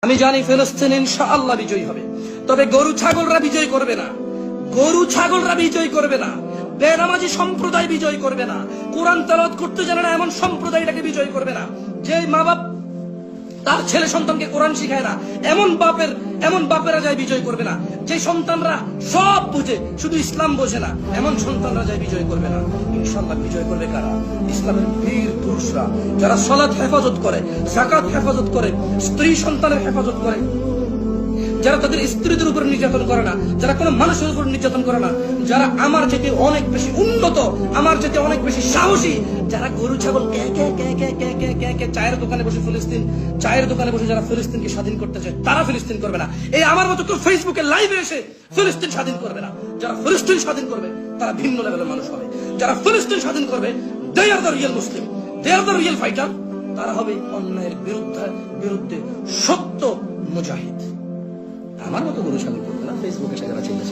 আমি জানি ফিলিস্তিন ইনশাআল্লাহ বিজয়ী হবে, তবে গরু ছাগলরা বিজয় করবে না। গরু ছাগলরা বিজয় করবে না, বেনামাজি সম্প্রদায় বিজয় করবে না, কোরআন তেলাওয়াত করতে জানে না এমন সম্প্রদায়টাকে বিজয় করবে না। যে মা বাপ তার ছেলে সন্তানকে কোরআন শিখায় না এমন বাপেরা যায় বিজয় করবে না। যে সন্তানরা সব বুঝে শুধু ইসলাম বোঝে না এমন সন্তানরা যায় বিজয় করবে না। ইনশাআল্লাহ বিজয় করবে কারা? ইসলামের বীর পুরুষরা, যারা সালাত হেফাজত করে, যাকাত হেফাজত করে, স্ত্রী সন্তানের হেফাজত করে, যারা তাদের স্ত্রীদের উপর নির্যাতন করে না, যারা কোনো মানুষের উপর নির্যাতন করে না, যারা আমার যেতে অনেক বেশি উন্নত, আমার যেতে অনেক বেশি সাহসী, যারা গরু ছাগল চায়ের দোকানে বসে যারা ফিলিস্তিনকে স্বাধীন করতে চায় তারা ফিলিস্তিন করবে না। এই আমার মতো কেউ ফেসবুকে লাইভে এসে ফিলিস্তিন স্বাধীন করবে না। যারা ফিলিস্তিন স্বাধীন করবে তারা ভিন্ন লেভেলের মানুষ হবে। যারা ফিলিস্তিন স্বাধীন করবে they are the real Muslim, they are the real fighter. তারা হবে অন্যায়ের বিরুদ্ধে সত্য মুজাহিদ। আমার মতো গরু ছাগল করবে না। ফেসবুকে যারা চিন্তা